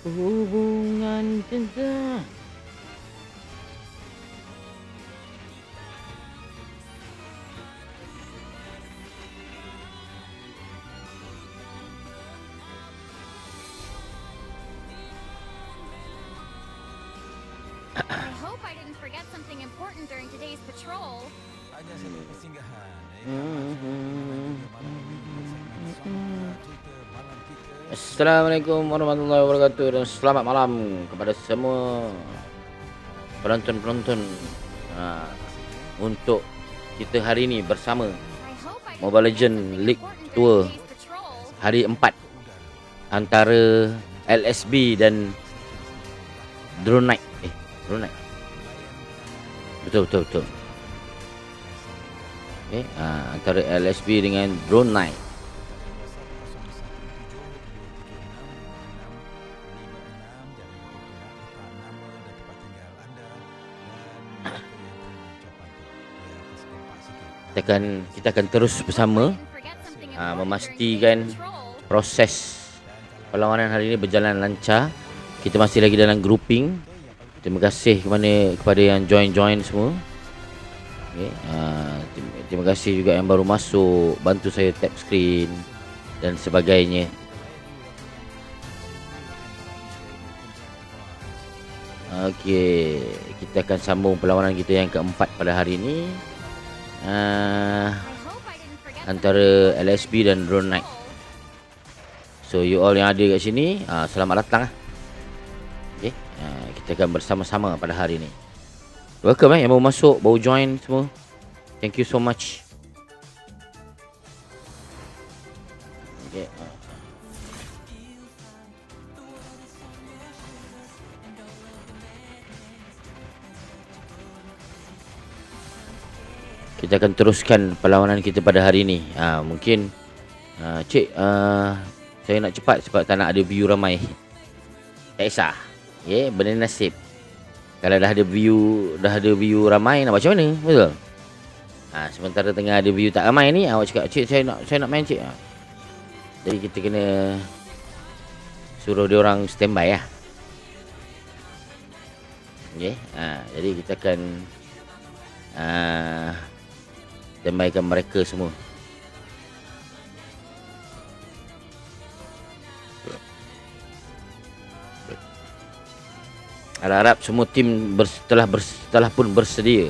Hubungan cinta. I hope I didn't forget something important during today's patrol. Hanya satu persinggahan. Malam minggu segmen Sonora Cerita Malam Kita. Assalamualaikum warahmatullahi wabarakatuh dan selamat malam kepada semua penonton-penonton untuk kita hari ini bersama I hope I didn't Mobile forget Legend something League important Tour during today's patrol. hari 4 antara LSB dan Drone Knight. Drone Knight. Betul. Okay, antara LSB dengan Drone Knight. Kita akan terus bersama memastikan proses perlawanan hari ini berjalan lancar. Kita masih lagi dalam grouping. Terima kasih kepada yang join semua. Okay, terima kasih juga yang baru masuk, bantu saya tap screen dan sebagainya. Okey, kita akan sambung perlawanan kita yang keempat pada hari ini. Antara LSB dan Drone Knight. So you all yang ada kat sini, selamat datang. Okay, kita akan bersama-sama pada hari ini. Welcome yang baru masuk, baru join semua. Thank you so much. Okay. Kita akan teruskan perlawanan kita pada hari ini. Mungkin cik, saya nak cepat sebab tak nak ada view ramai. Tak kisah. Okay, benda nasib. Kalau dah ada view ramai, nak macam mana? Betul? Sementara tengah ada view tak ramai ni, awak cakap, cik, saya nak main, cik. Jadi kita kena suruh dia orang standby lah. Okay, jadi kita akan standbykan mereka semua. Harap semua tim telah pun bersedia.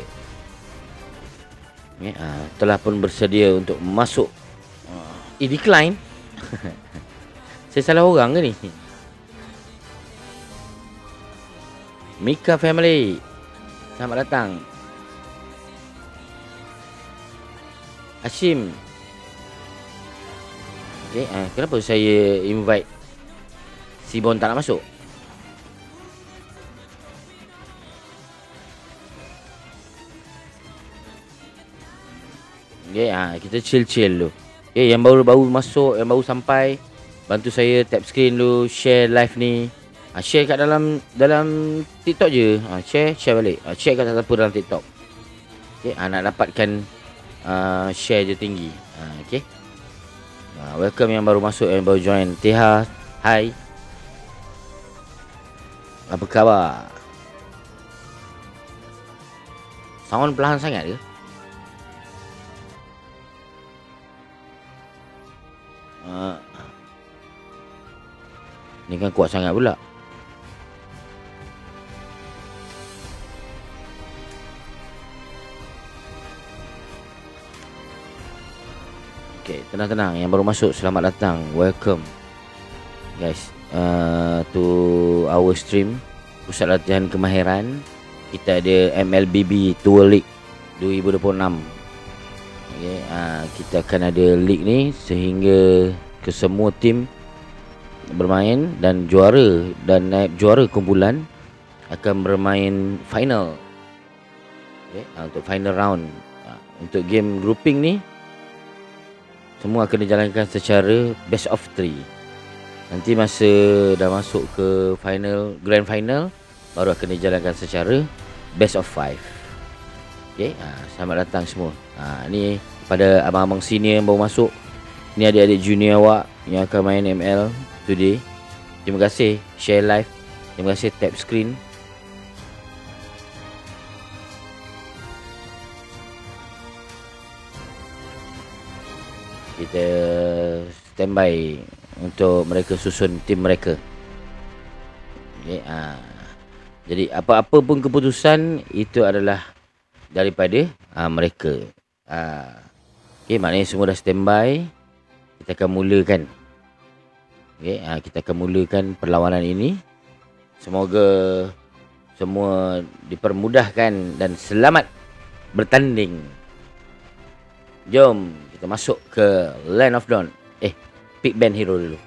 Telah pun bersedia untuk masuk. Decline. Saya salah orang ke ni? Mika family, selamat datang. Hashim. Okay, kenapa saya invite Sibon tak nak masuk? Okay, kita chill dulu. Okay, yang baru masuk, yang baru sampai, bantu saya tap screen dulu, share live ni. Share kat dalam TikTok je. Share balik. Share kat siapa dalam TikTok. Okay, nak dapatkan share je tinggi. Okay. Welcome yang baru masuk, yang baru join. Teha, hai. Apa khabar? Sound perlahan sangat ke? Ni kan kuat sangat pula. Okay, tenang. Yang baru masuk, selamat datang. Welcome guys to our stream Pusat Latihan Kemahiran. Kita ada MLBB Tour League 2026. Okay, kita akan ada league ni sehingga ke semua tim bermain dan naib juara kumpulan akan bermain final. Okay, untuk final round. Untuk game grouping ni semua akan dijalankan secara best of 3. Nanti masa dah masuk ke final, grand final, baru akan dijalankan secara best of 5. Okay, selamat datang semua. Ni pada abang-abang senior yang baru masuk. Ni adik-adik junior awak yang akan main ML today. Terima kasih share live. Terima kasih tap screen. Kita standby untuk mereka susun tim mereka. Okay, jadi apa-apa pun keputusan itu adalah daripada mereka. Okay, maknanya semua dah standby. Kita akan mulakan. Okay, kita akan mulakan perlawanan ini. Semoga semua dipermudahkan dan selamat bertanding. Jom kita masuk ke Land of Dawn. Pick band hero dulu.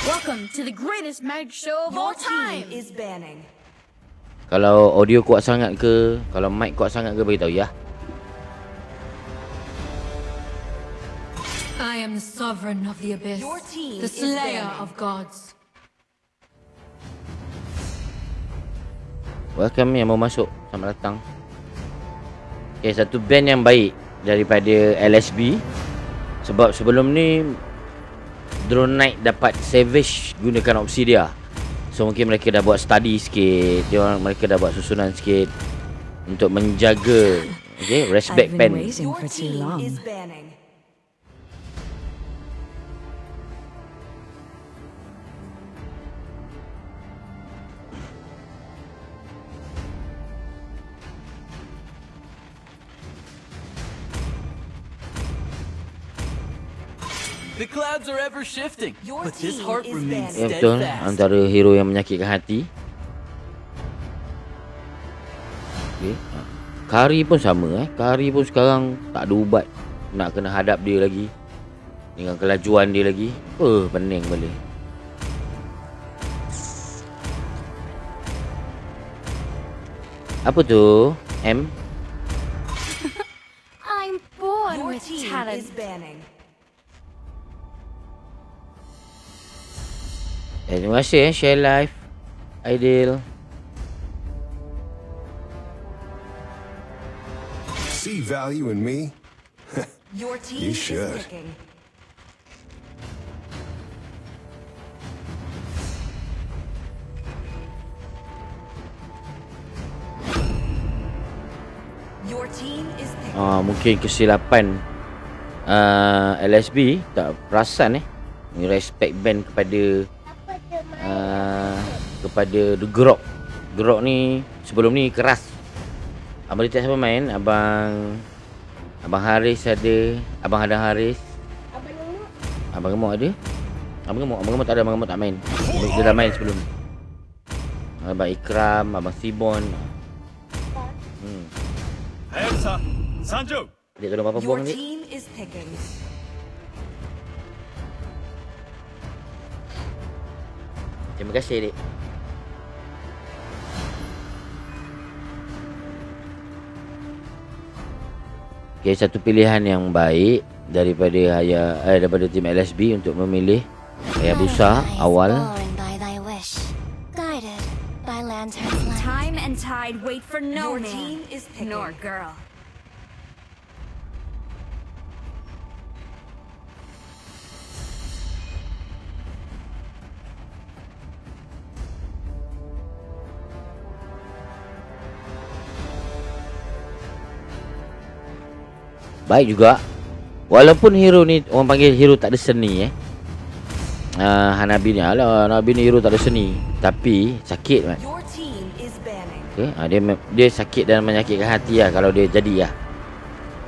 Welcome to the greatest magic show of all time. Is banning. Kalau audio kuat sangat ke, kalau mic kuat sangat ke, beritahu ya. I am the sovereign of the abyss, Your team the is slayer banning. of gods. Welcome yang mau masuk, selamat datang. Okay, satu band yang baik daripada LSB. Sebab sebelum ni Drone Knight dapat Savage gunakan Obsidia. So mungkin mereka dah buat study sikit. Mereka dah buat susunan sikit untuk menjaga respect band. Your team is banning. The clouds are ever shifting, Your but this team heart is remains banning. Ya betul, steadfast. antara hero yang menyakitkan hati. Okay. Kari pun sama Kari pun sekarang tak ada ubat. Nak kena hadap dia lagi dengan kelajuan dia lagi. Pening boleh. Apa tu? M? I'm born Your with team talent. is banning. Terima kasih share live Aidil. See value in me? Your team You is should. picking. Your team is picking. Mungkin kesilapan LSB tak perasan respect band kepada The Grok. Grok ni sebelum ni keras. Abang Rita siapa main? Abang Haris ada. Abang Hadang Haris. Abang Gemuk ada. Abang Gemuk tak ada. Abang Gemuk tak main. Dia dah main sebelum ni. Abang Ikram, Abang Sibon. Elsa, Sanjo. Dia tolong apa Your buang ni? team is picking. Terima kasih, Dik. Okay, satu pilihan yang baik daripada tim LSB untuk memilih Hayabusa awal. Born by thy wish, guided by lantern's light. Time and tide wait for no Your man, team is picking. nor girl. Baik juga. Walaupun hero ni orang panggil hero tak ada seni Hanabi ni, Hanabi ni hero tak ada seni, tapi sakit kan. Your team is banning. Okay, dia sakit dan menyakitkan hati lah kalau dia jadi lah.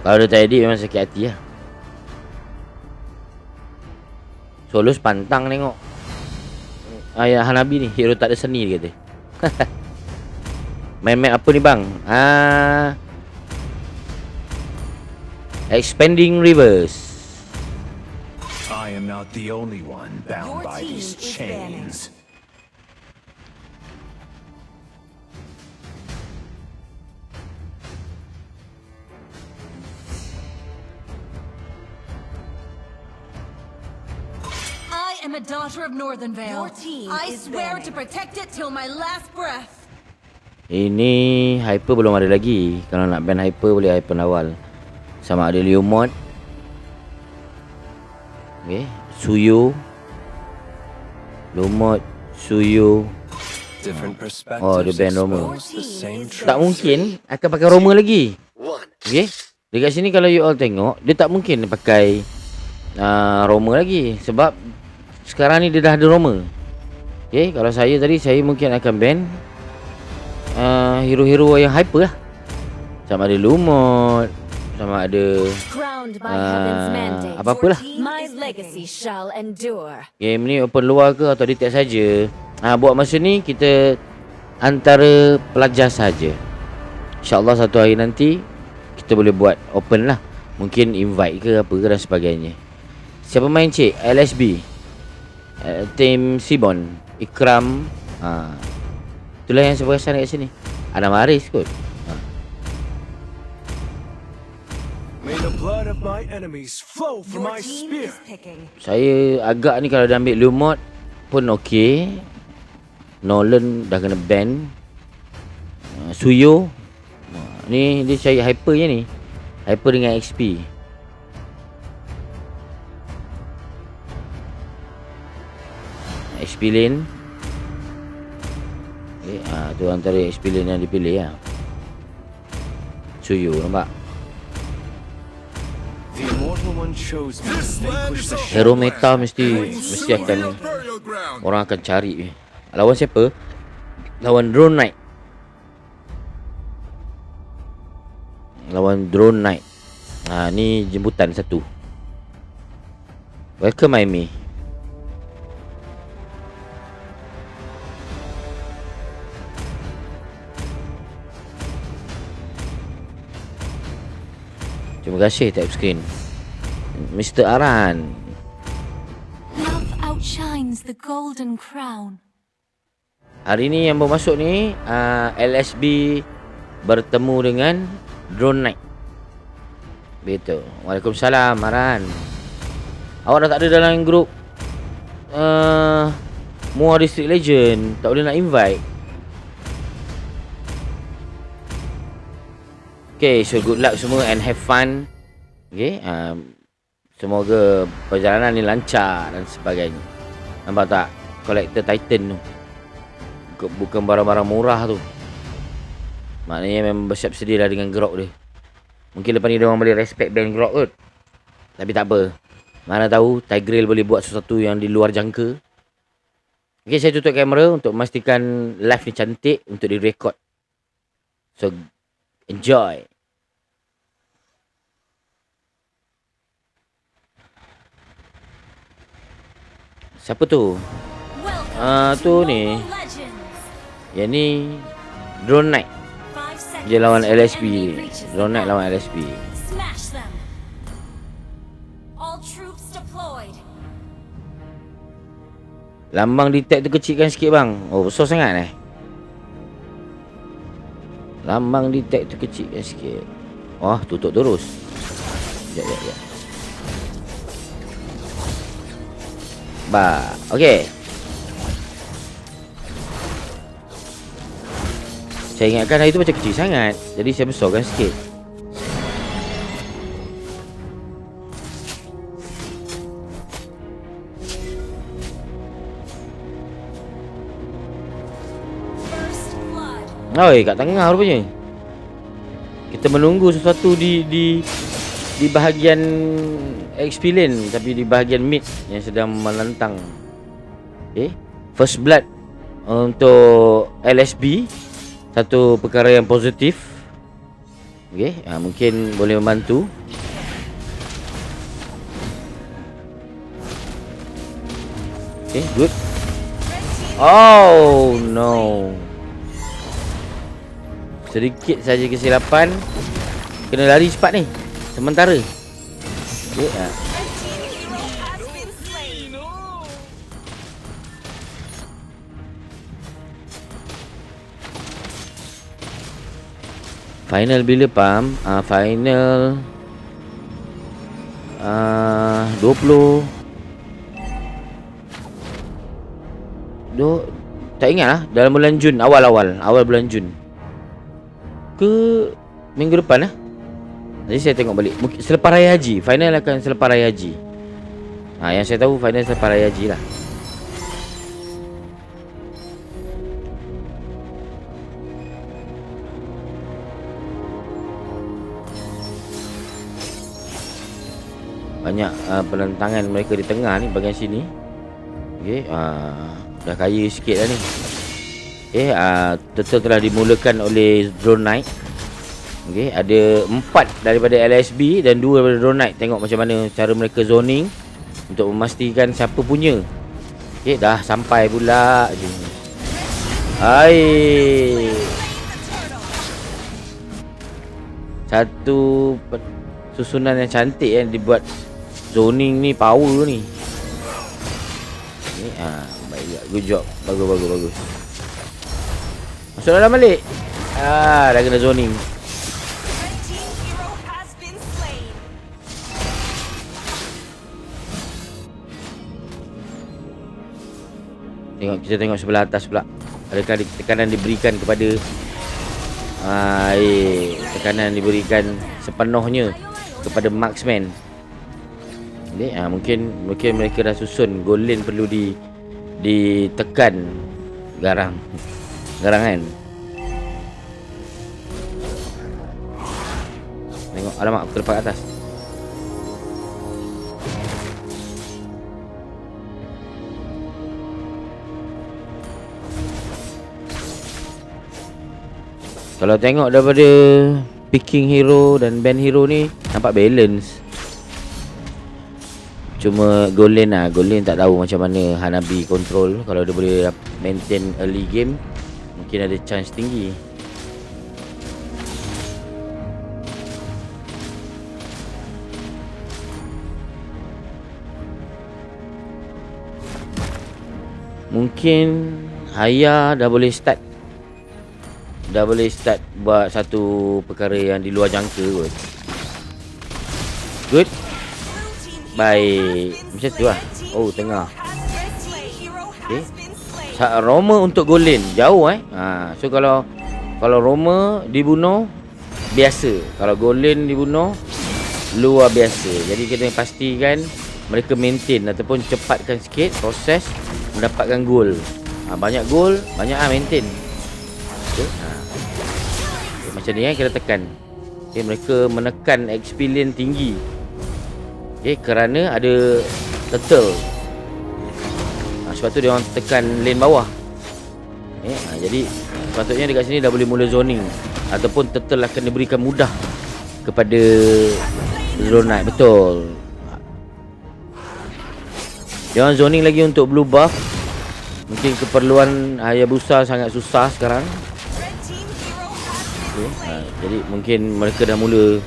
Kalau dia tak jadi memang sakit hati lah. Solus pantang tengok. Ya, Hanabi ni hero tak ada seni dia kata. Main apa ni bang? Expanding Rivers. I am not the only one bound Your by team these is banning. chains. I am a daughter of Northern Vale. Your team I is swear banning. to protect it till my last breath. Ini hyper belum ada lagi. Kalau nak ban hyper boleh hyper awal. Sama ada Leomord. Okay, Suyo. Leomord, Suyo. Different perspectives. Oh, dia ban Roma. expose the same Tak truth. mungkin akan pakai Roma lagi. Okay. Dekat sini kalau you all tengok, dia tak mungkin pakai Roma lagi. Sebab sekarang ni dia dah ada Roma. Okay, kalau saya tadi, saya mungkin akan ban hero-hero yang hyper lah. Sama ada Lumot, sama ada Crowned by heaven's mandate, apa-apalah. my legacy shall endure. Game ni open luar ke atau detect saja. Buat masa ni kita antara pelajar saja. InsyaAllah satu hari nanti kita boleh buat open lah. Mungkin invite ke apa ke dan sebagainya. Siapa main cik? LSB, Tim Sibon, Ikram. Itulah yang saya perasan kat sini. Ada Maris kot. May the blood of my enemies flow from Your my team spear. is picking. Saya agak ni kalau dia ambil Lumot pun okey. Nolan dah kena ban. Suyo. Ni dia cari hyper je ni. Hyper dengan XP. XP lane. Okay, tu antara XP lane yang dipilih lah. Suyo nampak. The immortal one chose me to vanquish the Hero meta mesti akan Burial ground. orang akan cari. Lawan siapa? Lawan Drone Knight. Lawan Drone Knight. Ni jemputan satu. Welcome Aimi. Terima kasih tap screen Mr. Aran. Love outshines the golden crown. Hari ni yang baru masuk ni LSB bertemu dengan Drone Knight. Betul. Waalaikumsalam Aran. Awak dah tak ada dalam grup Mua District Legend. Tak boleh nak invite. Okay, so good luck semua and have fun. Okay, semoga perjalanan ni lancar dan sebagainya. Nampak tak? Collector Titan tu bukan barang-barang murah tu. Maknanya memang bersiap sedia lah dengan grok dia. Mungkin lepas ni dia orang boleh respect band grok kot. Tapi tak apa. Mana tahu Tigreal boleh buat sesuatu yang di luar jangka. Okay, saya tutup kamera untuk memastikan live ni cantik untuk direkod. So enjoy. Siapa tu? Tu ni. Yang ni Drone Knight. Dia lawan LSB. Drone Knight lawan LSB. Smash them. All troops deployed. Lambang detect tu kecilkan sikit bang. Oh, besar sangat Lambang detect tu kecilkan sikit. Oh, tutup terus. Sekejap. Okey. Saya ingatkan hari tu macam kecil sangat. Jadi saya besarkan sikit. First blood. Oi, kat tengah rupanya. Kita menunggu sesuatu di bahagian XP lane, tapi di bahagian mid yang sedang melantang. Okay, first blood untuk LSB, satu perkara yang positif. Okay, mungkin boleh membantu. Okay, good. Oh no, sedikit saja kesilapan. Kena lari cepat ni sementara. Okay, final bila pam? Final 20 tak ingat lah. Dalam bulan Jun, awal bulan Jun. ke minggu depan lah. Jadi saya tengok balik. Mungkin selepas Raya Haji. Final akan selepas Raya Haji. Yang saya tahu final selepas Raya Haji lah. Banyak pelentangan mereka di tengah ni, bahagian sini. Okey, dah kaya sikit dah ni. Okey, Turtle telah dimulakan oleh Drone Knight. Okey, ada 4 daripada LSB dan 2 daripada Drone Knight. Tengok macam mana cara mereka zoning untuk memastikan siapa punya. Okey, dah sampai pula. Hai. Satu susunan yang cantik yang dibuat zoning ni, power ni. Ni baik juga. Good job. Bagus. Masuk dalam balik. Dah kena zoning. Red team hero has been slain. Kita tengok sebelah atas pula. Adakah tekanan diberikan kepada tekanan diberikan sepenuhnya kepada marksman. Jadi mungkin mereka dah susun goal lane perlu ditekan garangan. Tengok, alamak, aku terlepas atas. Kalau tengok daripada picking hero dan ban hero ni nampak balance. Cuma goal lane tak tahu macam mana Hanabi control. Kalau dia boleh maintain early game, mungkin ada chance tinggi. Mungkin Haya dah boleh start buat satu perkara yang di luar jangka kot. Good. Baik. Macam tu lah. Oh, tengah. Okay. Roma untuk goal lane jauh So kalau Roma dibunuh biasa, kalau goal lane dibunuh luar biasa. Jadi kita pastikan mereka maintain ataupun cepatkan sikit proses mendapatkan gol. Banyak gol, banyak maintain. Okay. Macam ni kita tekan. Okay, mereka menekan XP lane tinggi. Kerana ada turtle. Sebab tu dia orang tekan lane bawah. Jadi sepatutnya dekat sini dah boleh mula zoning, ataupun turtle akan diberikan mudah kepada Drone Knight. Betul. Dia orang zoning lagi untuk blue buff. Mungkin keperluan Hayabusa sangat susah sekarang. Jadi mungkin mereka dah mula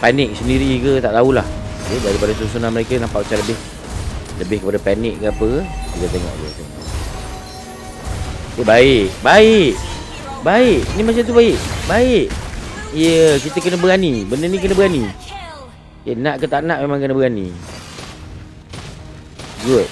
panik sendiri ke, tak tahulah. Daripada susunan mereka nampak macam lebih kepada panik ke apa. Kita tengok. Baik. Ni macam tu baik. Ya, kita kena berani. Benda ni kena berani. Nak ke tak nak memang kena berani. Good.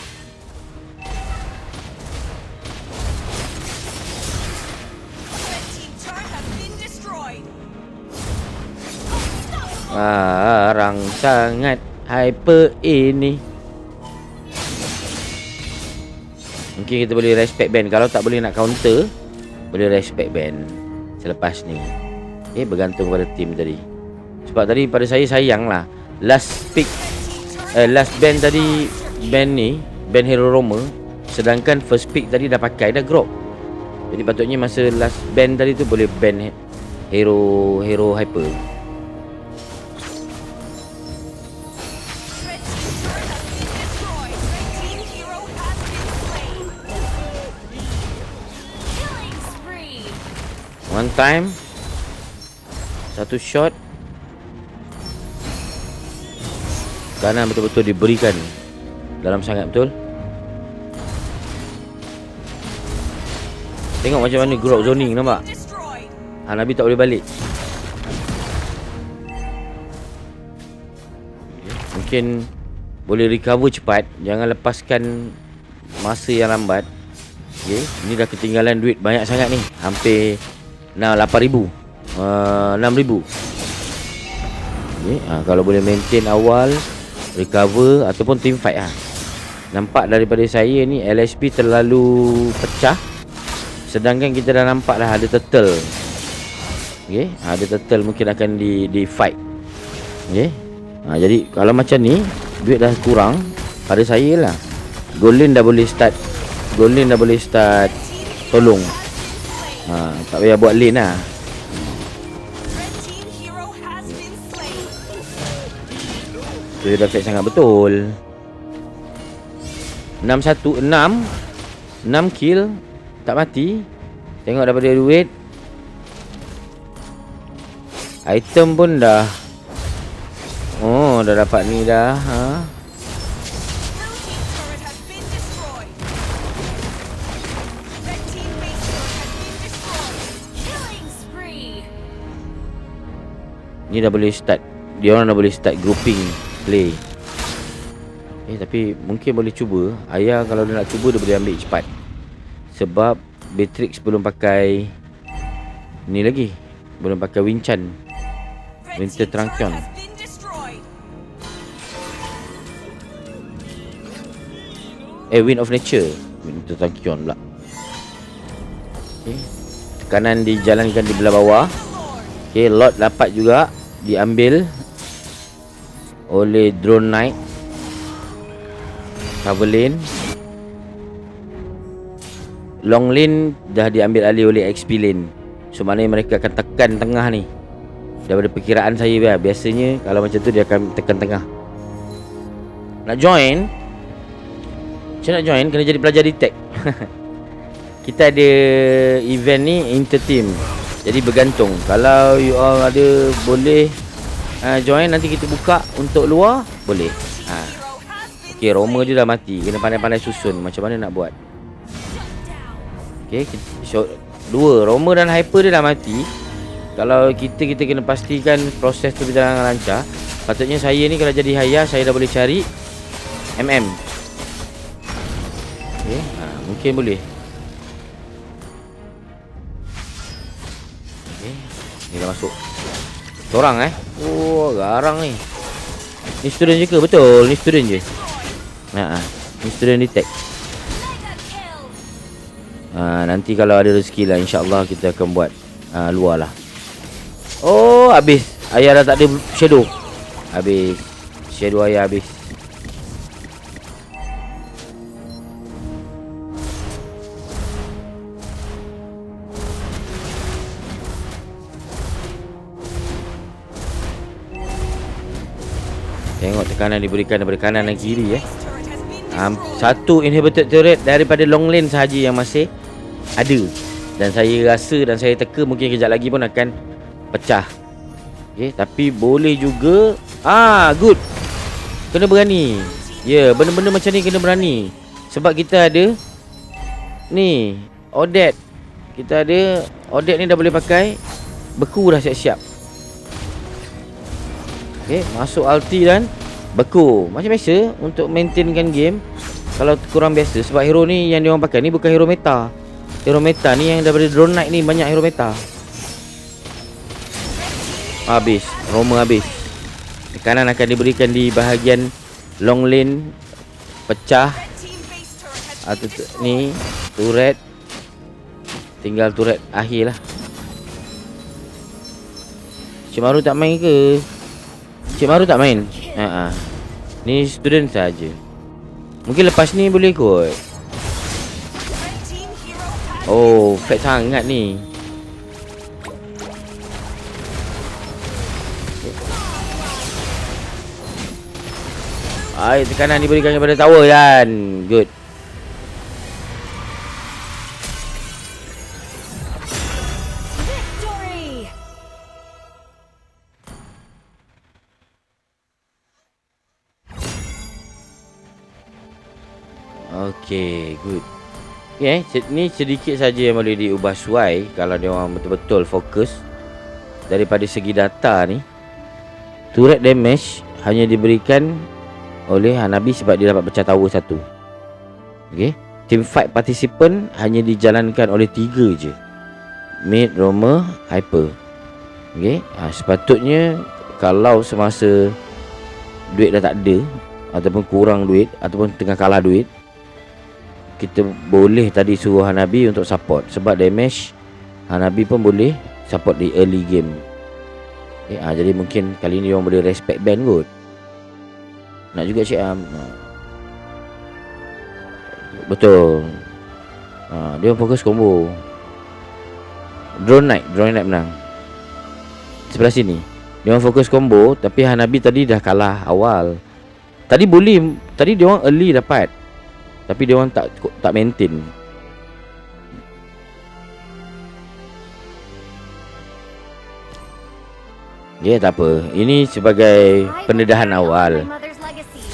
Arang sangat hyper ini. Mungkin kita boleh respect ban. Kalau tak boleh nak counter, boleh respect ban selepas ni. Bergantung pada team tadi. Sebab tadi pada saya sayang lah, last ban tadi, ban hero Roma, sedangkan first pick tadi dah pakai, dah drop. Jadi patutnya masa last ban tadi tu boleh ban hero hyper. One time, satu shot, kanan betul-betul diberikan dalam sangat betul. Tengok macam mana grok zoning, nampak? Hanabi tak boleh balik. Mungkin boleh recover cepat, jangan lepaskan masa yang lambat. Ini dah ketinggalan duit banyak sangat ni, hampir 8,000. 6,000. Okay. Kalau boleh maintain awal, recover ataupun team fight lah. Nampak daripada saya ni LSP terlalu pecah. Sedangkan kita dah nampak dah ada turtle. Okay. Ada turtle mungkin akan di fight. Okay. Jadi kalau macam ni duit dah kurang pada saya lah. Gold lane dah boleh start. Tolong. Tak payah buat lane lah. Red team hero has been slain. Dia dah fight sangat betul. 6 kill, tak mati. Tengok daripada duit. Item pun dah. Oh, dah dapat ni dah. Blue team's turret has been destroyed. Red team base turret has been destroyed. Killing spree. Ni dah boleh start. Dia orang dah boleh start grouping play. Tapi mungkin boleh cuba. Ayah kalau dia nak cuba, dia boleh ambil cepat. Sebab Beatrix belum pakai ni lagi. Belum pakai Winchan, Red Winter team's turret Trankion. has been destroyed. Wind of Nature, Winter Trankion pula. Tekanan dijalankan di belah bawah. Lot dapat juga diambil oleh Drone Knight. Cover lane, long lane dah diambil alih oleh XP lane. So maknanya mereka akan tekan tengah ni. Daripada perkiraan saya biasanya kalau macam tu dia akan tekan tengah. Nak join, macam nak join kena jadi pelajar detect. Kita ada event ni inter-team. Jadi bergantung. Kalau you all ada boleh join, nanti kita buka untuk luar, boleh. Okay, Roma dia dah mati. Kena pandai-pandai susun macam mana nak buat. Okay, dua Roma dan Hyper dia dah mati. Kalau kita kena pastikan proses tu berjalan lancar. Patutnya saya ni kalau jadi Haya, saya dah boleh cari MM. Okay, mungkin boleh. Okay, ni dah masuk. Seorang Oh, garang ni. Ni student je ke? Betul, ni student je. Ni student detect. Nanti kalau ada rezeki lah, insyaAllah kita akan buat luar lah. Oh, habis. Ayah dah tak ada shadow. Habis. Shadow ayah habis. Tengok tekanan diberikan daripada kanan dan kiri. Satu inhibited turret daripada long lane sahaja yang masih ada. Dan saya rasa dan saya teka mungkin kejap lagi pun akan pecah. Okay, tapi boleh juga. Good. Kena berani. Benda-benda macam ni kena berani. Sebab kita ada ni Odette. Kita ada Odette ni dah boleh pakai. Beku dah siap-siap. Okay, masuk ulti dan beku. Macam biasa untuk maintainkan game. Kalau kurang biasa. Sebab hero ni yang dia orang pakai ni bukan hero meta. Hero meta ni yang daripada Drone Knight ni banyak hero meta. Habis. Roma habis. Tekanan akan diberikan di bahagian long lane. Pecah. Ni turret. Tinggal turret akhir lah. Cik Maru tak main ke? Cik Maru tak main? Ni student saja. Mungkin lepas ni boleh kot. Oh, fat sangat ni. Tekanan diberikan kepada tower kan. Good. Victory! Okay, good. Okay, ni sedikit saja yang boleh diubah suai kalau dia orang betul-betul fokus. Daripada segi data ni, turret damage hanya diberikan oleh Hanabi sebab dia dapat pecah tower satu. Okay, team fight participant hanya dijalankan oleh 3 je. Mid, Roma, Hyper. Okey, sepatutnya kalau semasa duit dah tak ada ataupun kurang duit ataupun tengah kalah duit, kita boleh tadi suruh Hanabi untuk support. Sebab damage Hanabi pun boleh support di early game. Okay, jadi mungkin kali ni orang boleh respect band kot. Nak juga Cik Am. Betul. Dia fokus combo. Drone Knight menang. Sebelah sini dia orang fokus combo, tapi Hanabi tadi dah kalah awal. Tadi dia orang early dapat, tapi dia orang tak maintain. Ya, tak apa. Ini sebagai pendedahan awal.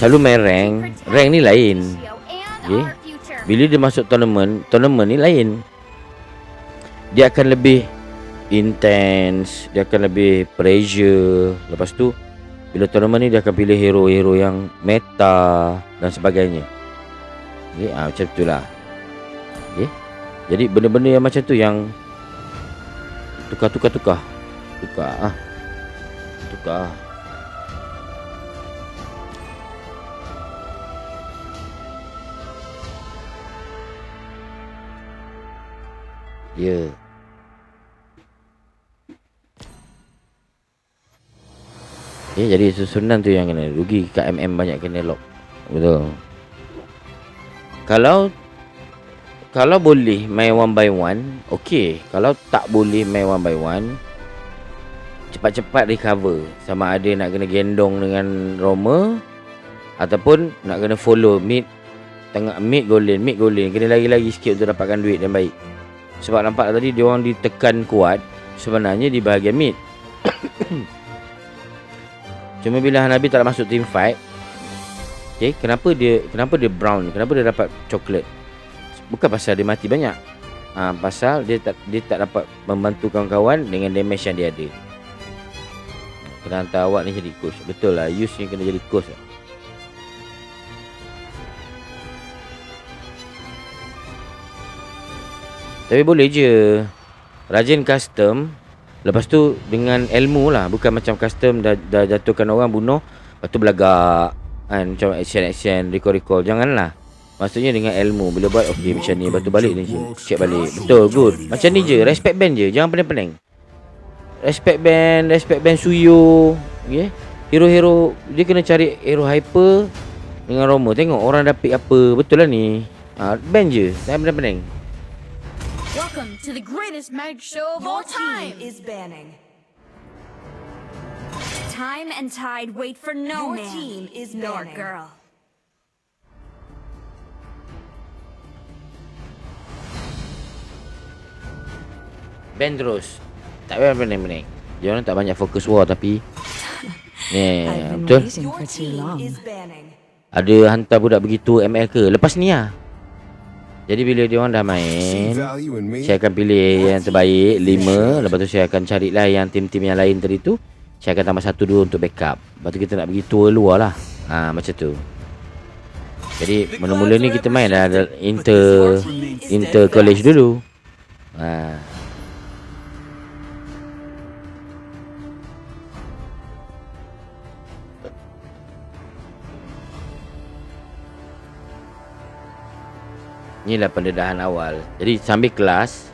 Selalu main rank ni lain. Okay. Bila dia masuk tournament ni lain. Dia akan lebih intense, dia akan lebih pressure. Lepas tu bila tournament ni dia akan pilih hero-hero yang meta dan sebagainya. Okay, macam itulah. Okay. Jadi benda-benda yang macam tu yang tukar. Ya. Jadi susunan tu yang kena rugi. Kat MM banyak kena lock. Betul. Kalau boleh main one by one, okey. Kalau tak boleh main one by one, cepat-cepat recover. Sama ada nak kena gendong dengan Roma ataupun nak kena follow mid, tengah mid go lane. Kena lagi-lagi sikit untuk dapatkan duit yang baik. Sebab nampak tadi dia orang ditekan kuat sebenarnya di bahagian mid. Cuma bila Hanabi tak masuk team fight, okay, kenapa dia brown? Kenapa dia dapat coklat? Bukan pasal dia mati banyak. Pasal dia tak dapat membantu kawan-kawan dengan damage yang dia ada. Kena hantar awak ni jadi coach. Betul lah, Yus ni kena jadi coach lah. Tapi boleh je rajin custom. Lepas tu dengan ilmu lah. Bukan macam custom dah jatuhkan orang, bunuh, lepas tu belagak kan, macam action, recall. Janganlah. Maksudnya dengan ilmu. Bila buat okey macam ni, lepas tu balik ni, check balik. Betul, good. Macam ni je, respect band je. Jangan pening-pening. Respect band Suyo. Okay. Hero-hero, dia kena cari hero hyper dengan Roma. Tengok orang dah pick apa. Betul lah ni. Band je, jangan pening-pening. Welcome to the greatest mag show of all time. Is banning. Time and tide wait for no Your man. team is nor banning. girl. Band terus. Tak payah pening-pening. Dia orang tak banyak fokus war tapi ni betul. Your team is banning. Ada hantar budak begitu ML ke? Lepas ni lah. Jadi bila dia orang dah main, See value in me? saya akan pilih yang terbaik 5. Lepas tu saya akan carilah yang tim-tim yang lain tadi tu. Saya akan tambah 1-2 untuk backup. Lepas tu kita nak pergi tour luar lah. Macam tu. Jadi mula-mula ni kita main dah inter college dulu. Inilah pendedahan awal. Jadi sambil kelas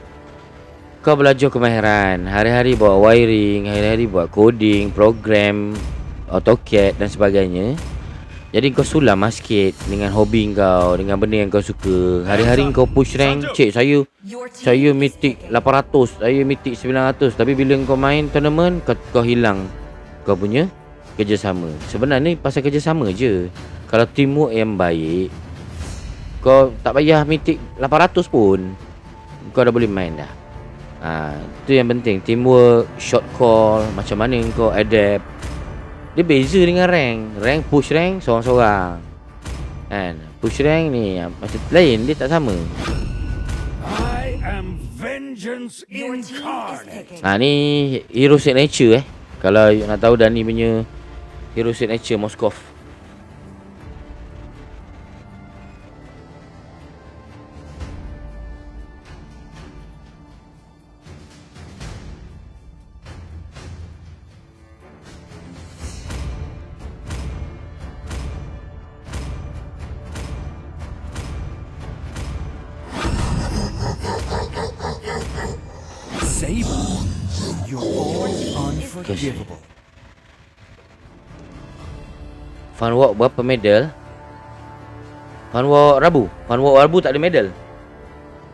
kau belajar kemahiran. Hari-hari buat wiring, hari-hari buat coding, program, AutoCAD dan sebagainya. Jadi kau sulam sikit dengan hobi kau, dengan benda yang kau suka. Hari-hari kau push rank. Cik, saya mythic 800, saya mythic 900. Tapi bila kau main tournament, kau hilang kau punya kerjasama. Sebenarnya pasal kerjasama je. Kalau teamwork yang baik, kau tak payah mythic 800 pun, kau dah boleh main dah. Itu yang penting. Teamwork, short call, macam mana kau adapt. Dia beza dengan rank. Rank push rank seorang-seorang kan. Push rank ni macam lain, dia tak sama. I am vengeance incarnate. Ni hero signature Kalau nak tahu Dani punya hero signature Moskov. Unforgivable. Fun Walk berapa medal? Fun Walk Rabu. Fun Walk Rabu tak ada medal.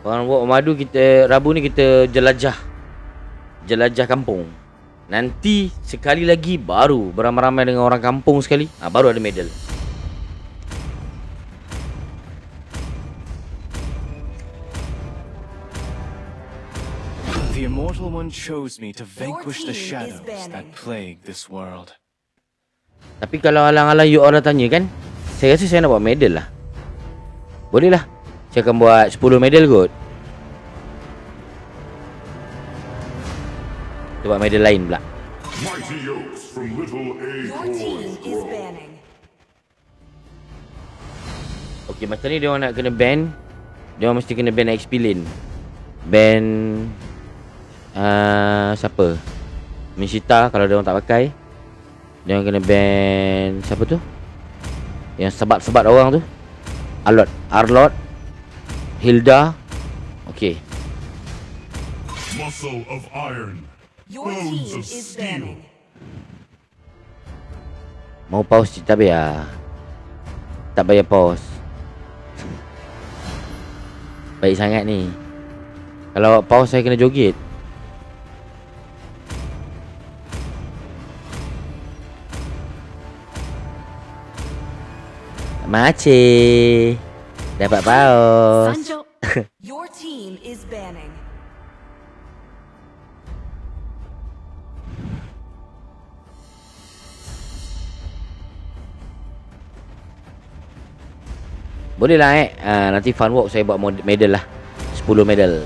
Fun Walk Madu kita Rabu ni kita jelajah kampung. Nanti sekali lagi baru beramai-ramai dengan orang kampung sekali. Baru ada medal. The Immortal One chose me to vanquish the team is shadows banning. that plague this world. Tapi kalau alang-alang you all dah tanya kan, saya rasa saya nak buat medal lah. Boleh lah. Saya akan buat 10 medal kot. Kita buat medal lain pula. Mighty oaks from little Your team is banning. Okay, macam ni dia orang nak kena ban. Dia orang mesti kena ban XP lane. Ban siapa? Mishita kalau dia orang tak pakai. Dia orang kena ban siapa tu? Yang sebat-sebat orang tu. Arlot, Hilda. Okay. muscle of iron. Your team is banning. Mau pause tak bayar. Tak bayar pause. Baik sangat ni. Kalau pause saya kena joget. Macet. Dapat pause. Sanjo. Your team is banning. Boleh lah nanti Fun Walk saya buat medal lah. 10 medal.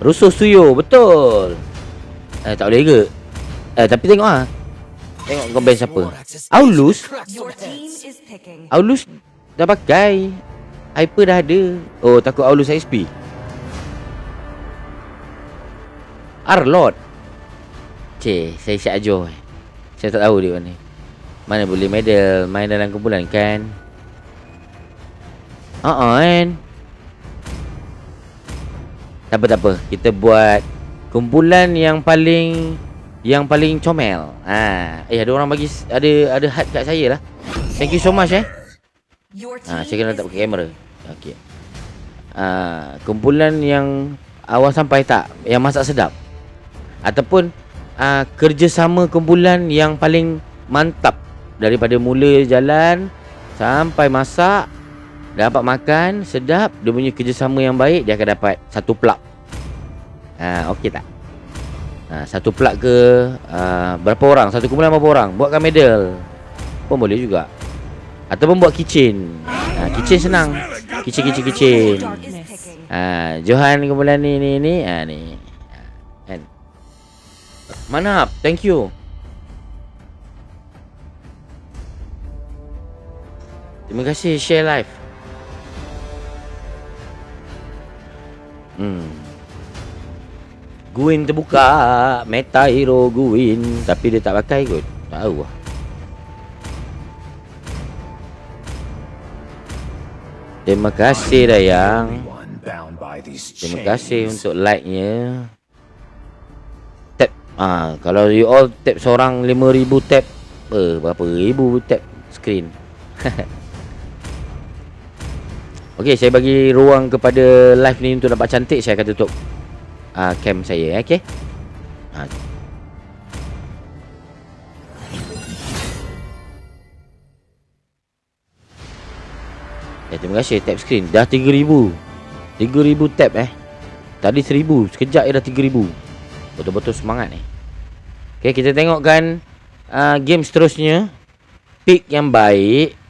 Rusuh Suyo, betul. Tak boleh ke? Tapi tengok lah. Tengok kau band siapa. Aulus. Your team is picking. Aulus dah pakai. Hyper dah ada. Oh, takut Aulus XP. Arlot. Saya siap ajo. Saya tak tahu dia mana. Mana boleh medal. Main dalam kumpulan kan. Kan. Tak apa. Kita buat kumpulan yang paling comel. Ada orang bagi ada hat kat saya lah. Thank you so much Your team saya kena is letak pakai kamera. Okey. Kumpulan yang awal sampai tak, yang masak sedap. Ataupun kerjasama kumpulan yang paling mantap daripada mula jalan sampai masak, dapat makan sedap, dia punya kerjasama yang baik, dia akan dapat satu plug. Okey tak? Satu plug ke berapa orang? Satu kumpulan berapa orang? Buatkan medal pun boleh juga. Ataupun buat kitchen. Kitchen senang. Kitchen. is picking. Johan kumpulan ni. Kan? Manap, thank you. Terima kasih share live. Gwyn terbuka. Meta hero Gwyn. Tapi dia tak pakai kot. Tak tahu lah. Terima kasih Dayang. One bound by these Terima chains. kasih untuk like-nya. Tap. Kalau you all tap seorang 5,000 tap. Berapa ribu tap screen. Okey, saya bagi ruang kepada live ni untuk dapat cantik. Saya akan tutup cam saya. Okey. Terima kasih tap screen. Dah 3,000. 3,000 tap Tadi 1,000. Sekejap dah 3,000. Betul-betul semangat ni. Okay, kita tengokkan game seterusnya. Pick yang baik.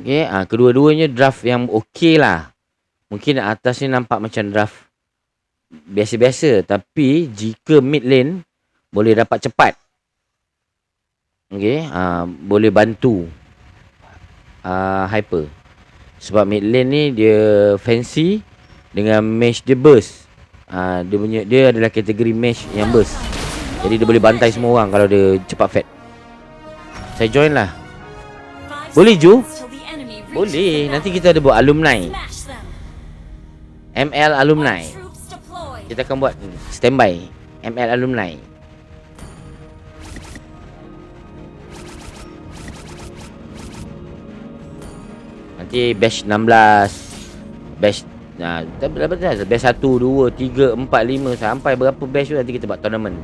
Okay, kedua-duanya draft yang okey lah. Mungkin atas ni nampak macam draft biasa-biasa. Tapi jika mid lane boleh dapat cepat. Okay, boleh bantu Hyper. Sebab mid lane ni dia fancy dengan mesh dia burst. Dia adalah kategori mesh yang burst. Jadi dia boleh bantai semua orang kalau dia cepat fat. Saya join lah. Boleh Ju? Boleh. Nanti kita ada buat alumni. ML alumni. Kita akan buat standby ML alumni. Nanti batch 16, batch batch 1, 2, 3, 4, 5 sampai berapa batch tu nanti kita buat tournament.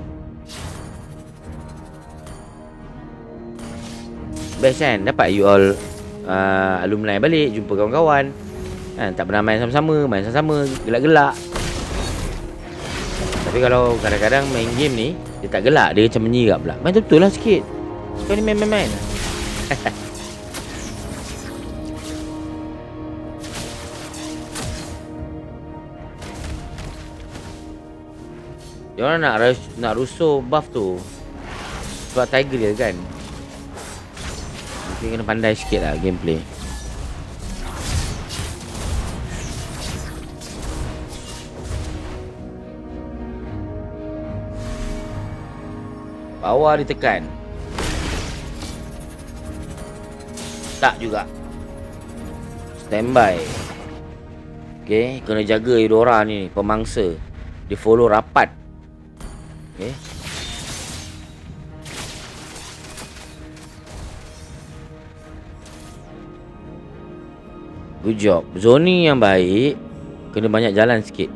Best kan, dapat you all alumni balik, jumpa kawan-kawan kan, tak pernah main sama-sama, gelak-gelak. Tapi kalau kadang-kadang main game ni dia tak gelak, dia macam menyirap pula. Main betul lah sikit. Kau ni main-main. Dia orang nak rusuh buff tu sebab Tiger dia kan. Mungkin kena pandai sikit lah gameplay. Bawah ditekan. Tak juga. Standby. Okay, kena jaga Eudora ni, pemangsa. Dia follow rapat. Okay. Good job. Zoning yang baik, kena banyak jalan sikit.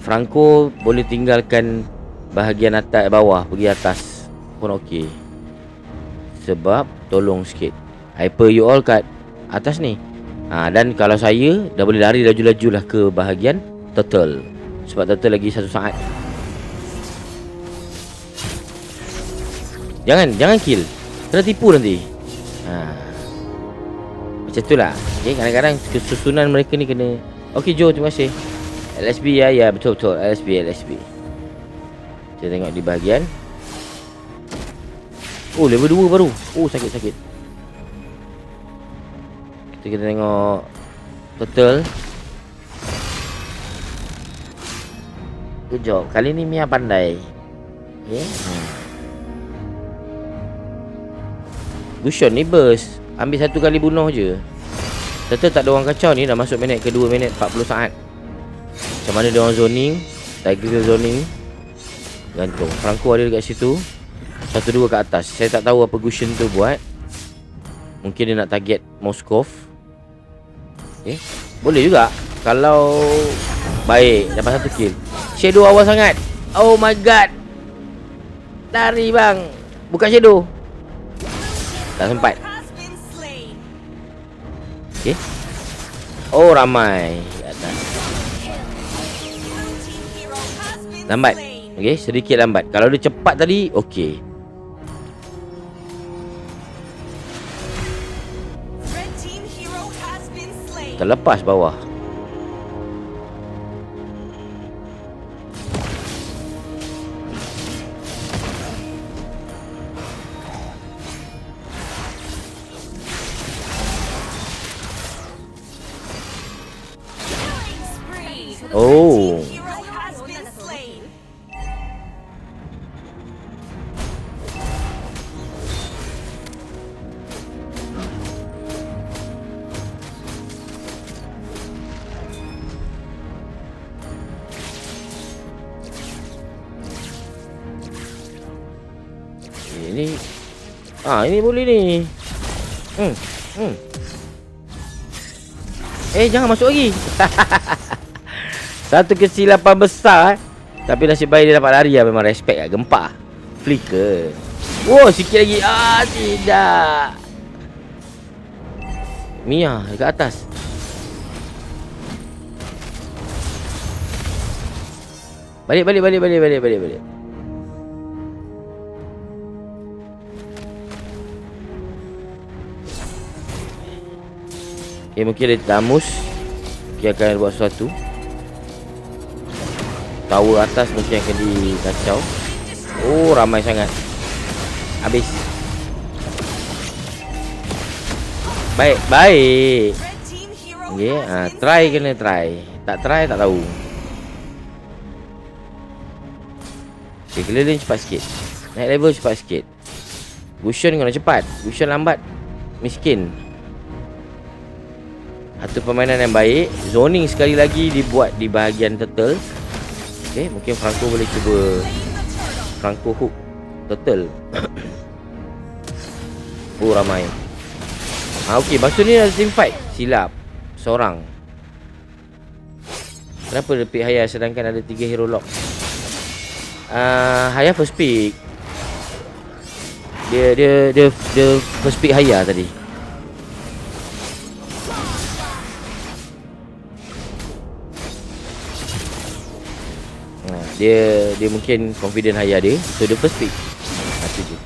Franco boleh tinggalkan bahagian atas bawah, pergi atas pun okey. Sebab tolong sikit. Hyper you all kat atas ni. Dan kalau saya dah boleh lari laju-laju lah ke bahagian turtle. Sebab turtle lagi 1 saat. Jangan kill. Kena tipu nanti. Macam tu lah. Okay, kadang-kadang kesusunan mereka ni kena. Okey Joe, terima kasih. LSB ya betul-betul. LSB. Kita tengok di bahagian. Oh, level 2 baru. Oh, sakit. Kita tengok turtle. Good job. Kali ni Mia pandai. Okay. Gushon ni burst. Ambil 1 kali bunuh je. Turtle tak ada orang kacau ni. Dah masuk minit ke 2 minit 40 saat. Macam mana dia orang zoning. Tiger zoning. Gantung. Franco ada dekat situ. 1-2 kat atas. Saya tak tahu apa Gushon tu buat. Mungkin dia nak target Moskov. Okay. Boleh juga. Kalau baik, dapat 1 kill. Shadow awal sangat. Oh my god. Lari bang. Buka Shadow. Tak sempat. Okay. Oh ramai atas. Lambat. Okay, sedikit lambat. Kalau dia cepat tadi, okay. Terlepas bawah. Oh. Ini boleh ni. Jangan masuk lagi. Satu kesilapan besar. Tapi nasib baik dia dapat lari lah. Memang respect lah. Gempa. Flicker. Wow, sikit lagi. Tidak. Mia dekat atas. Balik. Okay, mungkin dia tamus. Okay, akan buat sesuatu. Tower atas mungkin akan dikacau. Oh, ramai sangat. Habis. Baik. Okay, kena try. Tak try, tak tahu. Okay, keliling cepat sikit. Naik level cepat sikit. Gushon kena cepat. Gushon lambat, miskin. Satu permainan yang baik. Zoning sekali lagi dibuat di bahagian turtle. Okay, mungkin Franco boleh cuba Franco hook turtle. Oh, ramai. Okay, maksud ni ada team fight. Silap. Seorang. Kenapa dia pick Haya sedangkan ada 3 hero lock? Haya first pick. Dia first pick Haya tadi. Dia mungkin confident Haya dia, so dia first pick. Itu je.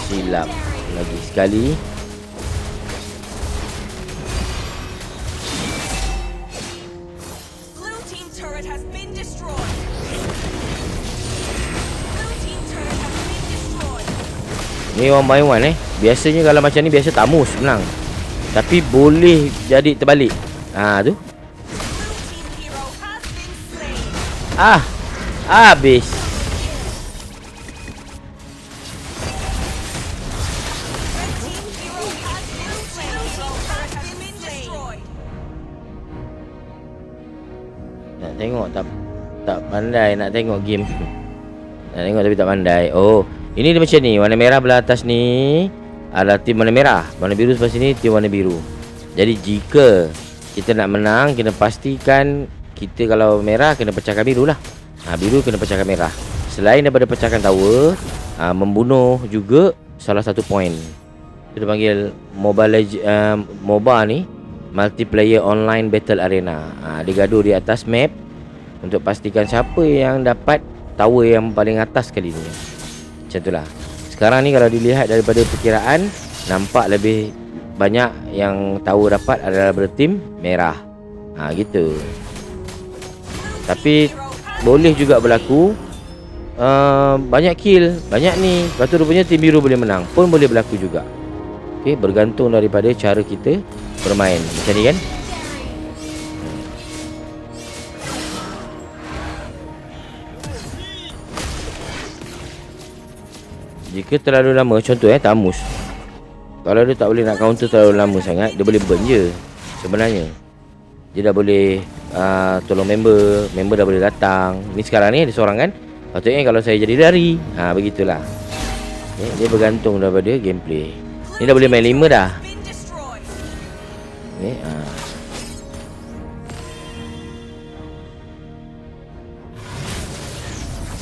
Silap lagi sekali. Blue team turret has been destroyed. Blue team turret has been destroyed. Ni one by one Biasanya kalau macam ni biasa Tamus menang. Tapi boleh jadi terbalik. Tu. Blue team hero has been slain. Habis. Red team hero has been slain. Blue team turret has been destroyed. Nak tengok tak pandai nak tengok game. Nak tengok tapi tak pandai. Oh, ini dia macam ni. Warna merah belah atas ni adalah tim warna merah. Warna biru sebelah sini tim warna biru. Jadi jika kita nak menang, kena pastikan kita kalau merah kena pecahkan biru lah. Biru kena pecahkan merah. Selain daripada pecahkan tower, membunuh juga salah satu poin. Kita panggil MOBA ni Multiplayer Online Battle Arena. Dia gaduh di atas map untuk pastikan siapa yang dapat tower yang paling atas kali ni. Macam itulah. Sekarang ni kalau dilihat daripada perkiraan, nampak lebih banyak yang tower dapat adalah bertim merah. Gitu. Tapi boleh juga berlaku banyak kill, banyak ni. Lepas tu rupanya tim biru boleh menang, pun boleh berlaku juga. Okay, bergantung daripada cara kita bermain. Macam ni kan. Jika terlalu lama, contoh Tamus, kalau dia tak boleh nak counter terlalu lama sangat, dia boleh burn je sebenarnya. Dia dah boleh tolong member dah boleh datang. Ni sekarang ni ada seorang kan, patutnya kalau saya jadi lari. Begitulah. Dia bergantung daripada gameplay. Ni dah boleh main 5 dah.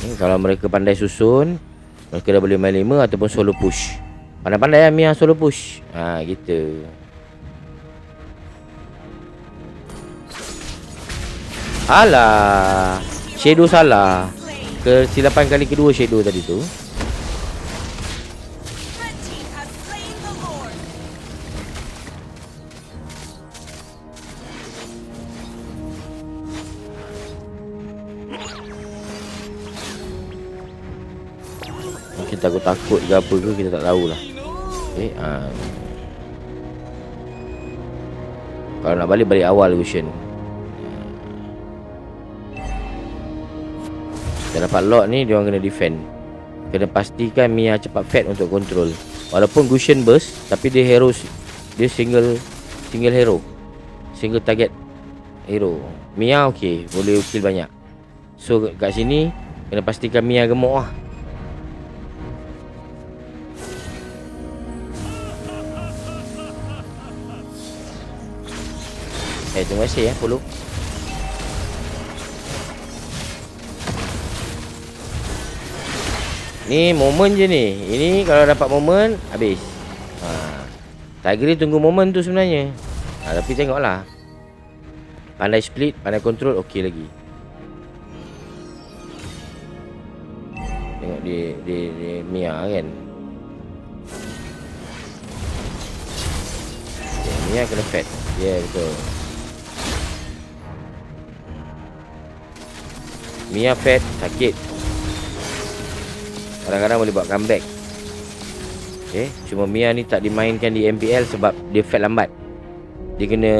Ni kalau mereka pandai susun, mereka dah boleh main 5 ataupun solo push. Pandai-pandai Mia solo push. Gitu. Alah, Shadow salah. Kesilapan kali kedua Shadow tadi tu. Red team has slain the Lord. Mungkin takut-takut ke apa ke, kita tak tahulah. Okay, kalau nak balik awal Lucian. Kita dapat lock ni, dia orang kena defend. Kena pastikan Mia cepat fat untuk control. Walaupun Gusion burst, tapi dia hero, dia single hero, single target hero. Mia okey, boleh kill banyak. So kat sini kena pastikan Mia gemuk lah. Terima kasih follow. Ni moment je ni. Ini kalau dapat moment, habis. Tiger ni tunggu moment tu sebenarnya. Tapi tengoklah. Pandai split, pandai control, okey lagi. Tengok dia Mia kan. Mia kena fat. Betul. Mia fat, sakit. Kadang-kadang boleh buat comeback. Okay, cuma Mia ni tak dimainkan di MPL sebab dia fat lambat. Dia kena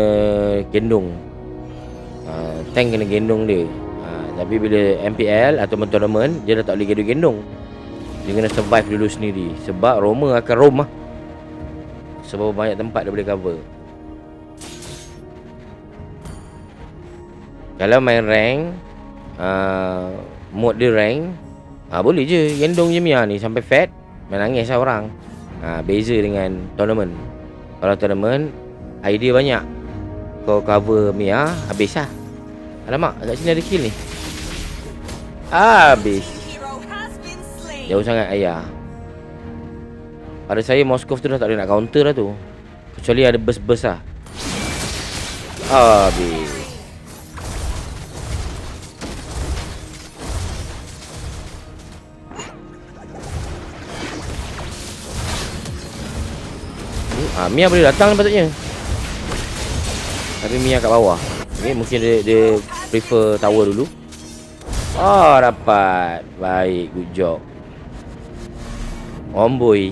gendong. Tank kena gendong dia. Tapi bila MPL atau tournament, dia dah tak boleh gendong. Dia kena survive dulu sendiri. Sebab Roma akan roam lah. Sebab banyak tempat dia boleh cover. Kalau main rank, Mode dia rank, boleh je gendong je Mia ni sampai fat, menangis lah orang. Beza dengan tournament. Kalau tournament idea banyak, kau cover Mia habis lah. Alamak, kat sini ada kill ni. Habis. Hero has been slain. Jauh sangat ayah. Pada saya Moskov tu dah tak boleh nak counter lah tu, kecuali ada burst-burst lah. Habis. Mia boleh datang patutnya, tapi Mia kat bawah. Okay, mungkin dia prefer tower dulu. Dapat. Baik, good job Omboy.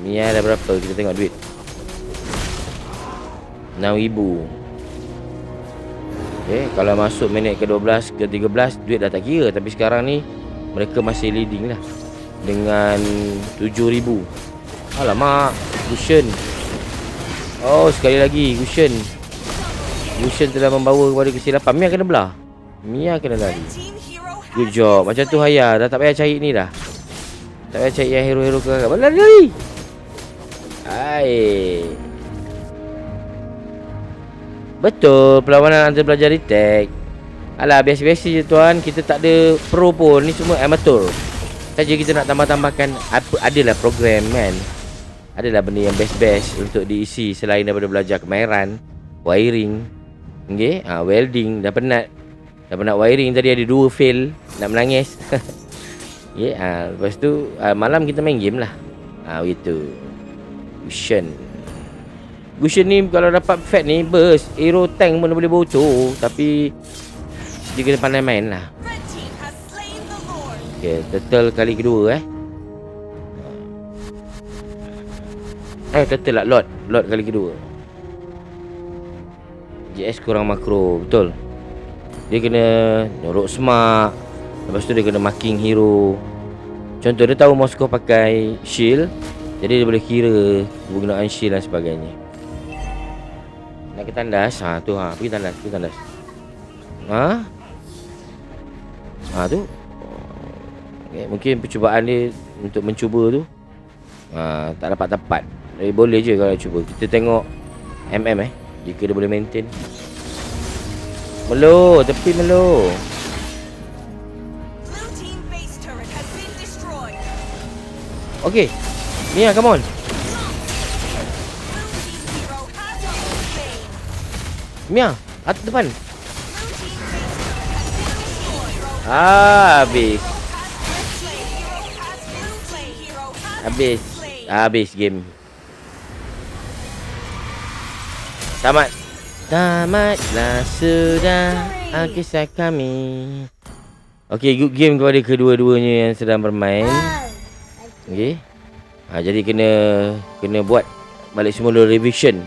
Mia dah berapa? Kita tengok duit 6,000. Okay, kalau masuk minit ke 12 ke 13 duit dah tak kira. Tapi sekarang ni mereka masih leading lah dengan 7,000. Alamak, Gusion. Sekali lagi Gusion telah membawa kepada kesilapan. Mia kena belah. Mia kena lari. Team hero has Good job. Macam tu Haya. Dah tak payah cari ni dah. Tak payah cari yang hero-hero ke kakak. Lari. Hai. Betul, perlawanan antara pelajar retake. Alah, biasa-biasa je tuan. Kita tak ada pro pun. Ni semua amateur saja. Kita nak tambah-tambahkan apa, adalah program kan. Adalah benda yang best-best untuk diisi selain daripada belajar kemahiran wiring. Okay, welding dah penat. Dah penat wiring tadi, ada 2 fail, nak menangis. Okay, lepas tu malam kita main game lah. Begitu. Gusion ni kalau dapat fat ni burst, hero tank pun boleh bocor. Tapi dia kena pandai main lah. Red team has slain the Lord. Okay, turtle kali kedua turtle lah, Lord kali kedua. JS kurang makro, betul. Dia kena nyorok smart. Lepas tu dia kena marking hero. Contoh dia tahu Moskov pakai shield, jadi dia boleh kira penggunaan shield dan sebagainya. Nak ke tandas? Pergi tandas. Tu. Okay, mungkin percubaan dia untuk mencuba tu tak dapat tepat. Boleh je kalau cuba. Kita tengok jika dia boleh maintain. Tepi melo. Blue team base turret has been destroyed. Okay, Mia, come on. Blue team hero has been slain. Mia, atas depan. Blue team base turret has been destroyed. Habis. Hero has been slain. Habis game. Tamatlah sudah kisah kami. Okay, good game kepada kedua-duanya yang sedang bermain. Okay, jadi kena buat balik semula revision.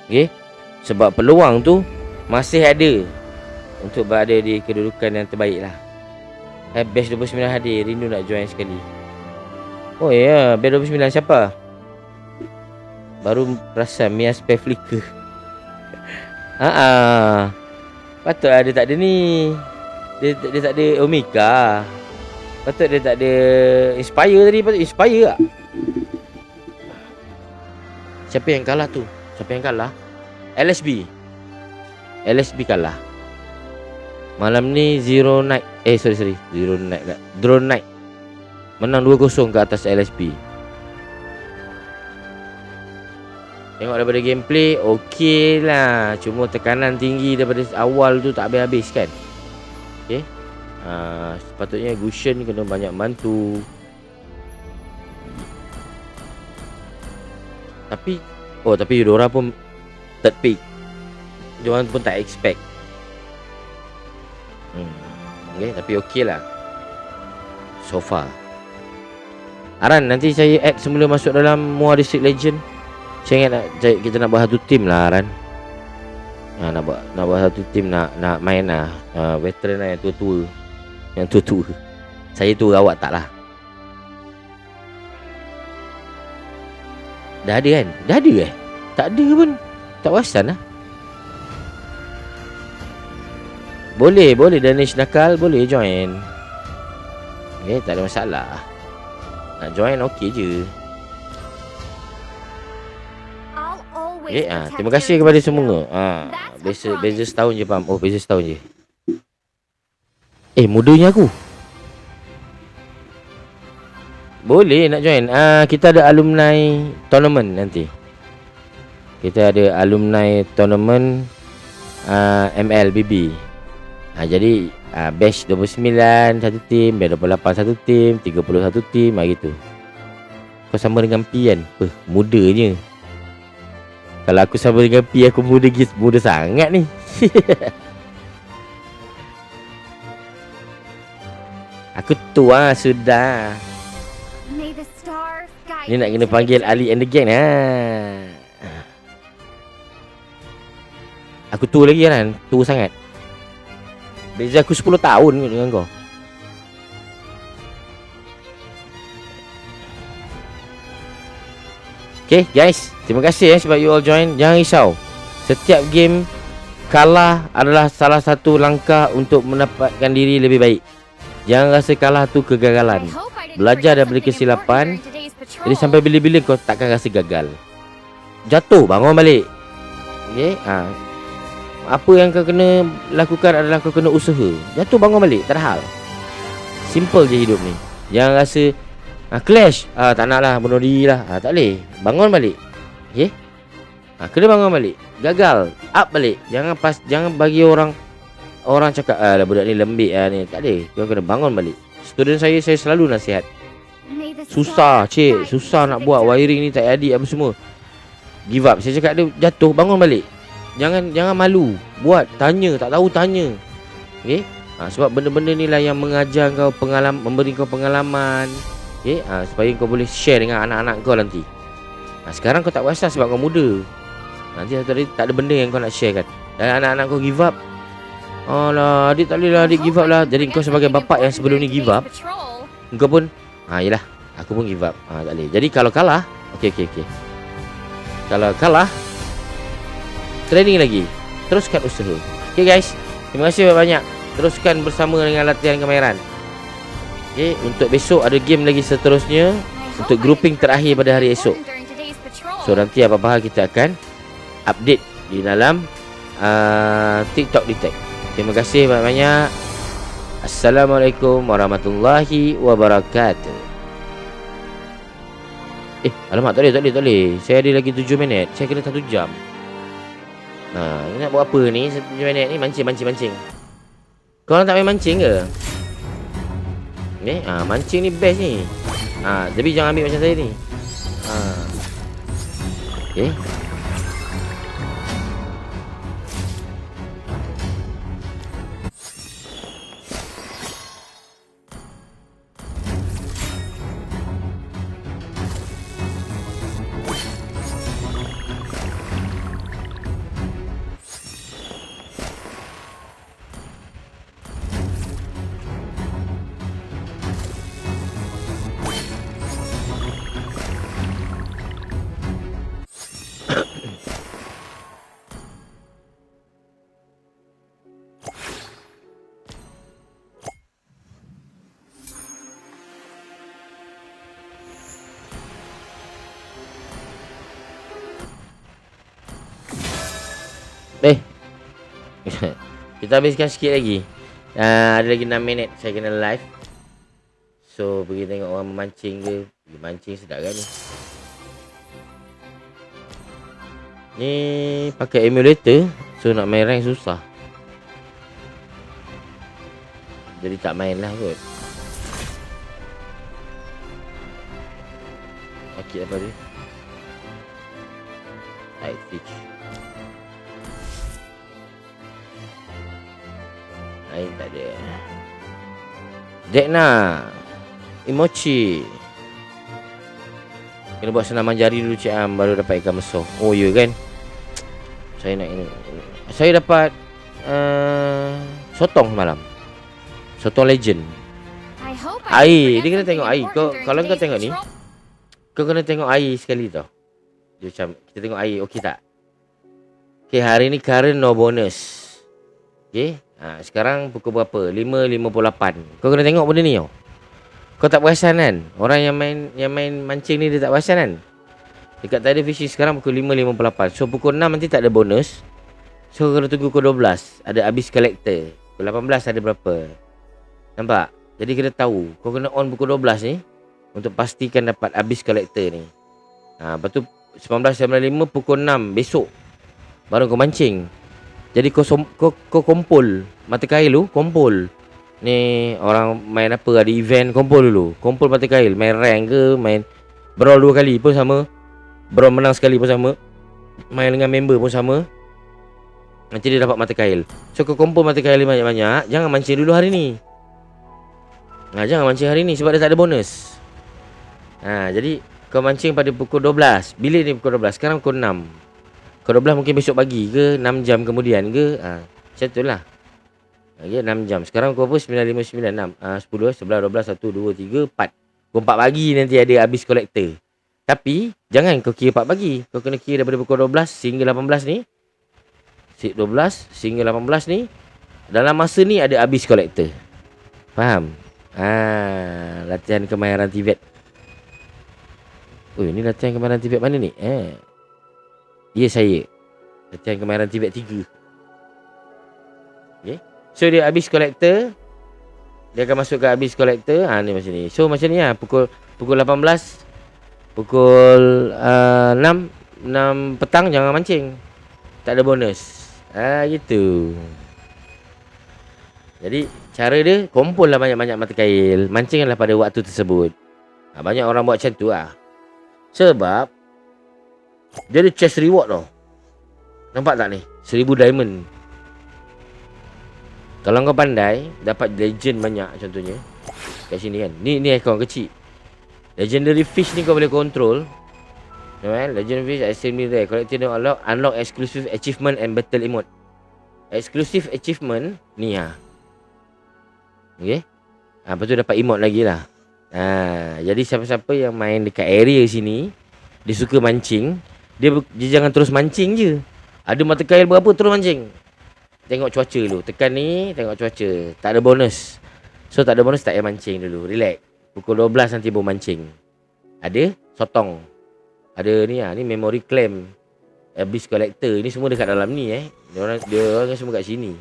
Okay, sebab peluang tu masih ada untuk berada di kedudukan yang terbaik lah. Batch 29 hadir, rindu nak join sekali. Oh ya, batch 29 siapa? Baru perasan Mia spare flicker. Patut dia tak ada ni. Dia tak ada Omega. Patut dia tak ada Inspire tadi. Patut Inspire tak? Siapa yang kalah tu? LSB kalah. Malam ni Zero Night. Zero Night tak. Drone Night menang 2-0 ke atas LSB. Tengok daripada gameplay, okey lah. Cuma tekanan tinggi daripada awal tu tak habis-habis kan. Okay, sepatutnya Gusion kena banyak bantu. Tapi Eudora pun third pick. Diorang pun tak expect. Okay, tapi okey lah so far. Aran, nanti saya add semula masuk dalam Mua District Legend. Saya ingat kita nak buat satu team lah, Aran. Nak buat satu team, nak main lah. Veteran lah, yang tua-tua. Saya tu, awak tak lah. Dah ada kan? Tak ada pun. Tak perasan lah. Boleh Danish nakal, boleh join. Okay, tak ada masalah. Nak join okey je. I'll always Okay, protect terima kasih your kepada Tokyo. semua. Beza setahun je, faham. Oh, beza setahun je. Mudanya aku. Boleh nak join. Kita ada alumni tournament nanti. Kita ada alumni tournament MLBB. Jadi batch 29 satu tim, batch 28 satu tim, 30 satu tim, gitu. Kau sama dengan P kan? Mudanya. Kalau aku sama dengan P, aku muda sangat ni. Aku tua sudah. May the stars guide Ni nak you kena to panggil victory. Ali and the gang. Aku tua lagi kan? Tua sangat. Beza aku 10 tahun dengan kau. Okay guys, terima kasih sebab you all join. Jangan risau, setiap game kalah adalah salah satu langkah untuk mendapatkan diri lebih baik. Jangan rasa kalah tu kegagalan. I hope I didn't Belajar forget daripada something kesilapan. important during today's patrol. Jadi sampai bila-bila kau takkan rasa gagal. Jatuh, bangun balik. Okay, apa yang kau kena lakukan adalah kau kena usaha. Jatuh, bangun balik, tak ada hal. Simple je hidup ni. Jangan rasa clash, tak nak lah, bunuh diri lah, tak boleh. Bangun balik. Okay, kena bangun balik. Gagal, up balik. Jangan bagi orang cakap budak ni lembik ni. Tak ada. Kau kena bangun balik. Student saya selalu nasihat. May the Susah stars guide you susah to nak buat victory. wiring ni, tak adik apa semua. Give up. Saya cakap dia jatuh, bangun balik. Jangan malu. Buat, tanya, tak tahu tanya. Okey? Sebab benda-benda ni lah yang mengajar kau memberi kau pengalaman. Okey? Supaya kau boleh share dengan anak-anak kau nanti. Sekarang kau tak rasa sebab kau muda. Nanti satu hari tak ada benda yang kau nak share kan. Dan anak-anak kau give up. Alah, adik tak boleh lah, adik give up lah. Jadi kau sebagai bapak yang sebelum ni give up, kau pun yelah, aku pun give up. Tak boleh. Jadi kalau kalah, okey. Kalau kalah, training lagi. Teruskan usaha. Okay guys, terima kasih banyak. Teruskan bersama dengan latihan kemahiran. Okay, untuk besok ada game lagi seterusnya. Untuk grouping terakhir pada hari esok. So nanti apa-apa hal kita akan update di dalam TikTok Detect. Terima kasih banyak-banyak. Assalamualaikum warahmatullahi wabarakatuh. Alamak, tak boleh. Saya ada lagi 7 minit. Saya kena 1 jam. Nak buat apa ni 7 minit ni? Mancing. Korang tak main mancing ke? Mancing ni best ni. Tapi jangan ambil macam saya ni. Okay. Kita habiskan sikit lagi. Ada lagi 6 minit saya kena live. So pergi tengok orang memancing ke. Mancing sedap kan ni. Ni pakai emulator. So nak main rank susah. Jadi tak main lah kot. Okey apa dia? Tight fish. Air tak ada. Dekna Imochi. Kena buat senaman jari dulu Cik Am, baru dapat ikan besar. Oh ya kan. Saya nak ini. Saya dapat sotong semalam. Sotong legend. Air. Dia kena tengok air. Kalau kau tengok ni, kau kena tengok air sekali tau. Dia macam kita tengok air okey tak? Okay, hari ni current no bonus. Okay. Sekarang pukul berapa? 5.58. Kau kena tengok benda ni tau. Kau tak perasan kan? Orang yang main mancing ni dia tak perasan kan? Dekat Tidal Fishing sekarang pukul 5.58. So pukul 6 nanti tak ada bonus. So kau kena tunggu pukul 12. Ada habis collector. Pukul 18 ada berapa? Nampak? Jadi kena tahu. Kau kena on pukul 12 ni untuk pastikan dapat habis collector ni. Lepas tu 19.95 pukul 6 besok baru kau mancing. Jadi kau kumpul mata kail tu, kumpul. Ni orang main apa, ada event, kumpul dulu. Kumpul mata kail, main rank ke, main brawl 2 kali pun sama. Brawl menang sekali pun sama. Main dengan member pun sama. Nanti dia dapat mata kail. So kau kumpul mata kail banyak-banyak. Jangan mancing dulu hari ni. Jangan mancing hari ni sebab dia tak ada bonus. Jadi kau mancing pada pukul 12. Bila ni pukul 12? Sekarang pukul 6. Pukul 12 mungkin besok pagi ke, 6 jam kemudian ke. Macam tu lah. 6 jam. Sekarang pukul apa? 9.59, 6, 10, 11, 12, 1, 2, 3, 4. Pukul 4 pagi nanti ada habis kolektor. Tapi jangan kau kira 4 pagi. Kau kena kira daripada pukul 12 hingga 18 ni. 12 hingga 18 ni. Dalam masa ni ada habis kolektor. Faham? Latihan kemahiran Tibet. Ni latihan kemahiran Tibet mana ni? Ya, saya. Latihan kemahiran Tibet 3. Okay. So dia habis kolektor. Dia akan masuk ke habis kolektor. Ni macam ni. So macam ni lah. Pukul 18. Pukul 6 petang jangan mancing. Tak ada bonus. Gitu. Jadi cara dia, kumpul lah banyak-banyak mata kail. Mancinglah pada waktu tersebut. Banyak orang buat macam tu lah. Sebab dia ada chest reward tau. Nampak tak ni? 1000 diamond. Kalau kau pandai, dapat legend banyak contohnya. Kat sini kan. Ni akaun kecil. Legendary fish ni kau boleh control. Legendary fish extremely rare. Collected unlock exclusive achievement and battle emote. Exclusive achievement ni Okay. Lepas tu dapat emote lagi lah. Jadi siapa-siapa yang main dekat area sini, dia suka mancing, dia jangan terus mancing je. Ada mata kail berapa terus mancing. Tengok cuaca dulu. Tekan ni, tengok cuaca. Tak ada bonus. So tak ada bonus, tak payah mancing dulu. Relax. Pukul 12 nanti baru mancing. Ada sotong. Ada ni ni memory claim. Abyss collector. Ini semua dekat dalam ni Dia orang semua kat sini.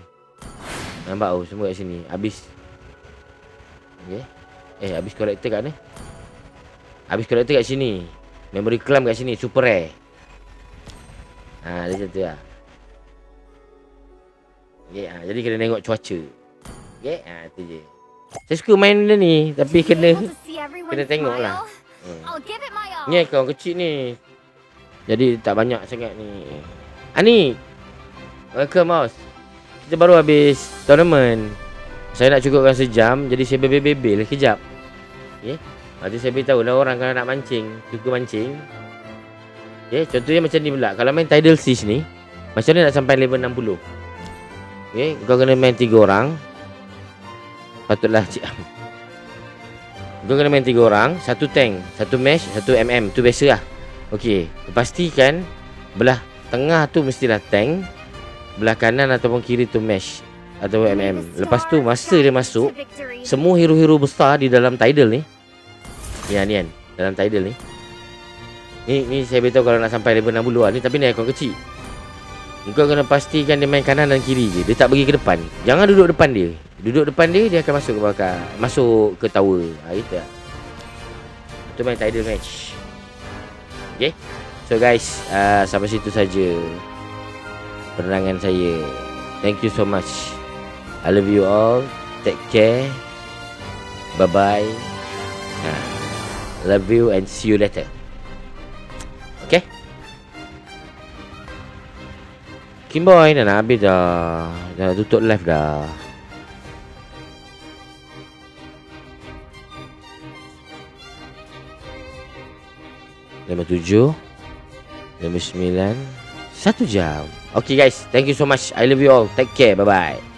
Nampak tu, semua kat sini. Abyss. Okay. Abyss collector kat mana? Abyss collector kat sini. Memory claim kat sini, super rare. Dia macam tu lah. Okay, jadi kena tengok cuaca. Okay, tu je. Saya suka main benda ni, tapi kena tengok lah. Ni akaun kecil ni. Jadi tak banyak sangat ni. Ni. Welcome mouse. Kita baru habis tournament. Saya nak cukupkan sejam, jadi saya bebel-bebel kejap. Okay. Nanti saya beritahu lah orang kalau nak mancing, suka mancing. Okay, contohnya macam ni pula. Kalau main Tidal Fish ni, macam ni nak sampai level 60. Okay, kau kena main 3 orang. Patutlah kau kena main 3 orang, 1 tank, 1 mesh, 1 MM. Tu biasa lah. Okay, pastikan belah tengah tu mestilah tank, belah kanan ataupun kiri tu mesh atau MM. Lepas tu masa dia masuk, semua hero-hero besar di dalam Tidal ni. Ya ni kan, dalam Tidal ni. Ni saya beritahu kalau nak sampai level 60 lah ni, tapi ni akaun kecil. Kau kena pastikan dia main kanan dan kiri je. Dia tak pergi ke depan. Jangan duduk depan dia. Duduk depan dia, dia akan masuk ke belakang. Masuk ke tower. Itu lah. Itu main Tidal match. Okay. So guys, sampai situ saja penerangan saya. Thank you so much. I love you all. Take care. Bye-bye. Love you and see you later. Okay. Kimboy dah nak habis dah. Dah tutup live dah. Nombor 7, nombor 9, 1 jam. Okay guys, thank you so much. I love you all. Take care. Bye bye.